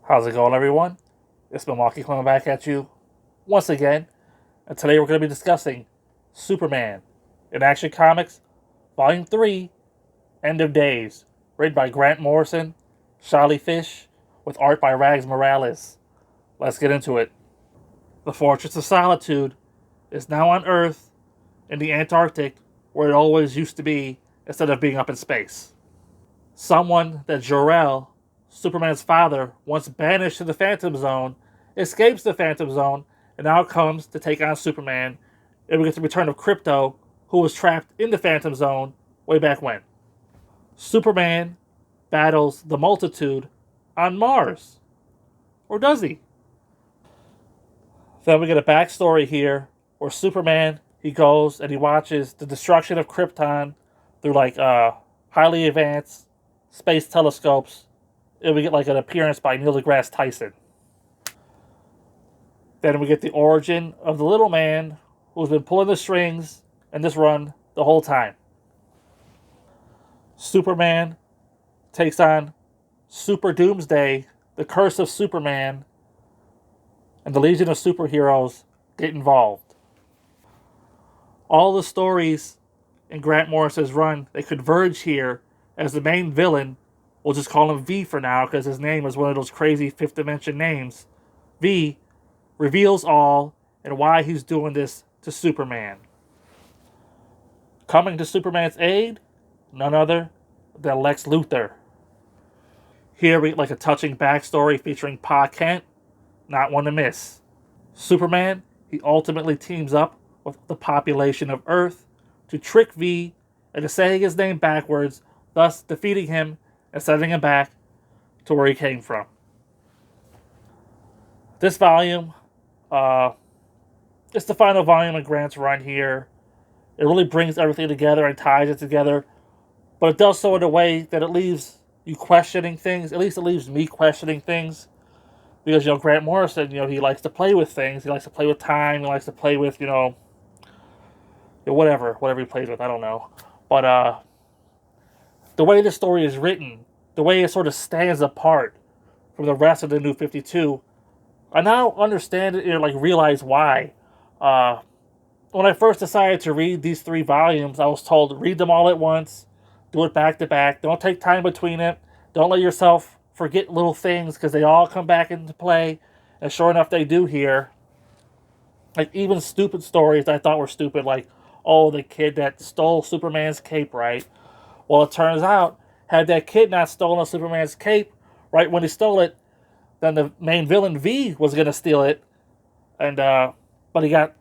How's it going, everyone? It's Milwaukee coming back at you once again, and today we're going to be discussing Superman in Action Comics, Volume 3, End of Days, written by Grant Morrison, Charlie Fish, with art by Rags Morales. Let's get into it. The Fortress of Solitude is now on Earth in the Antarctic, where it always used to be instead of being up in space. Someone that Jor-El, Superman's father, once banished to the Phantom Zone, escapes the Phantom Zone and now comes to take on Superman, and we get the return of Krypto, who was trapped in the Phantom Zone way back when. Superman battles the Multitude on Mars. Or does he? Then we get a backstory here where Superman, he goes and he watches the destruction of Krypton through highly advanced space telescopes, and we get an appearance by Neil deGrasse Tyson. Then we get the origin of the little man who's been pulling the strings in this run the whole time. Superman takes on Super Doomsday, the Curse of Superman, and the Legion of Superheroes get involved. All the stories in Grant Morrison's run, they converge here as the main villain, we'll just call him V for now because his name is one of those crazy fifth dimension names. V reveals all and why he's doing this to Superman. Coming to Superman's aid, none other than Lex Luthor. Here we get a touching backstory featuring Pa Kent, not one to miss. Superman, he ultimately teams up with the population of Earth to trick V into saying his name backwards, thus defeating him and sending him back to where he came from. This volume, it's the final volume in Grant's run here. It really brings everything together and ties it together, but it does so in a way that it leaves you questioning things. At least it leaves me questioning things, because Grant Morrison, he likes to play with things. He likes to play with time. He likes to play with whatever he plays with. I don't know, but the way the story is written, the way it sort of stands apart from the rest of the New 52, I now understand it and realize why. When I first decided to read these 3 volumes, I was told read them all at once, do it back to back, don't take time between it, don't let yourself forget little things because they all come back into play, and sure enough they do here. Even stupid stories I thought were stupid, the kid that stole Superman's cape, right? Well, it turns out, had that kid not stolen Superman's cape right when he stole it, then the main villain V was going to steal it, and but he got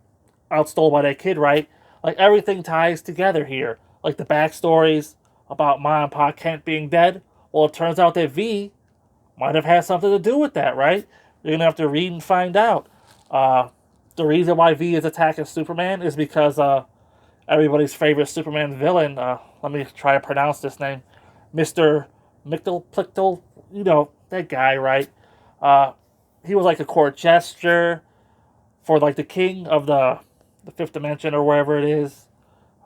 outstole by that kid, right? Everything ties together here. The backstories about Ma and Pa Kent being dead. Well, it turns out that V might have had something to do with that, right? You're going to have to read and find out. The reason why V is attacking Superman is because everybody's favorite Superman villain, let me try to pronounce this name, Mr. Mxyzptlk, that guy, right? He was a court jester for the king of the fifth dimension or wherever it is.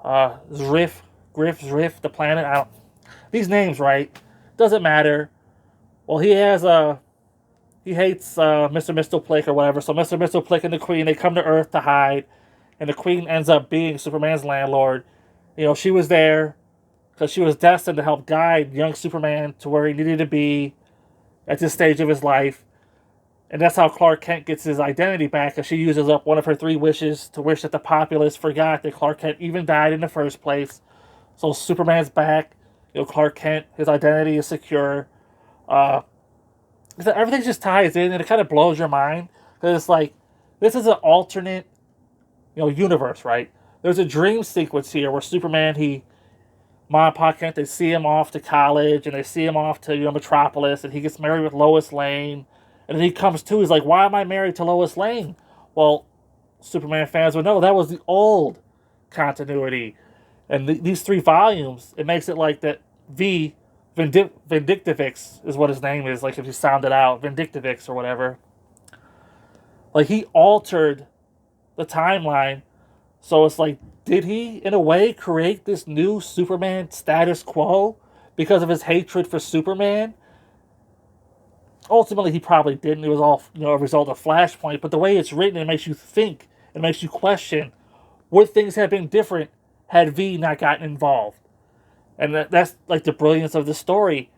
Zrif, the planet. These names, right? Doesn't matter. Well, he hates Mr. Mxyzptlk or whatever. So Mr. Mxyzptlk and the Queen, they come to Earth to hide, and the Queen ends up being Superman's landlord. She was there because she was destined to help guide young Superman to where he needed to be at this stage of his life. And that's how Clark Kent gets his identity back, because she uses up one of her 3 wishes to wish that the populace forgot that Clark Kent even died in the first place. So Superman's back. Clark Kent, his identity is secure. Everything just ties in, and it kind of blows your mind. Because this is an alternate, universe, right? There's a dream sequence here where Superman, Ma and Pa Kent, they see him off to college, and they see him off to Metropolis, and he gets married with Lois Lane. And then he comes to, he's like, why am I married to Lois Lane? Well, Superman fans would know that was the old continuity. And these 3 volumes, it makes it that V, Vindictivix is what his name is, if you sound it out, Vindictivix or whatever. He altered the timeline. So it's did he, in a way, create this new Superman status quo because of his hatred for Superman? Ultimately, he probably didn't. It was all, a result of Flashpoint. But the way it's written, it makes you think. It makes you question, would things have been different had V not gotten involved? And that's like the brilliance of the story.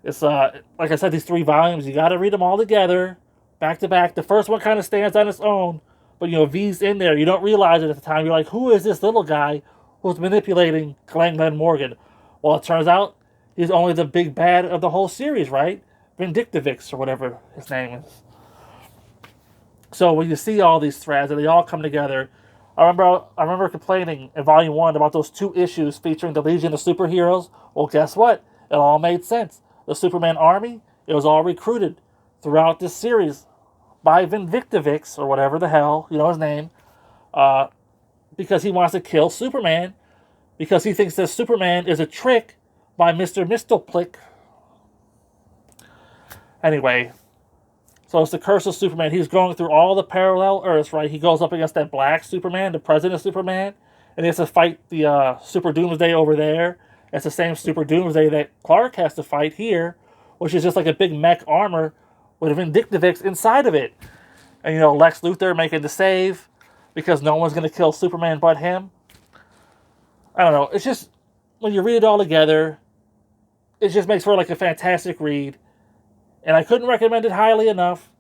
It's like I said, these 3 volumes, you got to read them all together, back to back. The first one kind of stands on its own, but V's in there. You don't realize it at the time. You're like, who is this little guy who's manipulating Glenn Morgan? Well, it turns out he's only the big bad of the whole series, right? Vindictivix or whatever his name is. So when you see all these threads and they all come together, I remember complaining in Volume 1 about those 2 issues featuring the Legion of Superheroes. Well, guess what? It all made sense. The Superman army, it was all recruited throughout this series by Vindictivix, or whatever the hell, his name, because he wants to kill Superman, because he thinks that Superman is a trick by Mr. Mistleplick. Anyway, so it's the curse of Superman. He's going through all the parallel Earths, right? He goes up against that black Superman, the president of Superman, and he has to fight the Super Doomsday over there. It's the same Super Doomsday that Clark has to fight here, which is just like a big mech armor with a Vindictivix inside of it. And, Lex Luthor making the save because no one's going to kill Superman but him. I don't know. It's just, when you read it all together, it just makes for like a fantastic read. And I couldn't recommend it highly enough.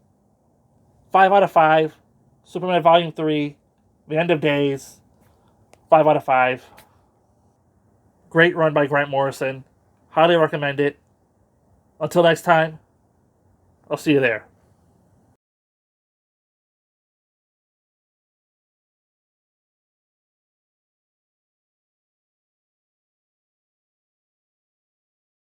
5 out of 5. Superman Volume 3. The End of Days. 5 out of 5. Great run by Grant Morrison. Highly recommend it. Until next time, I'll see you there.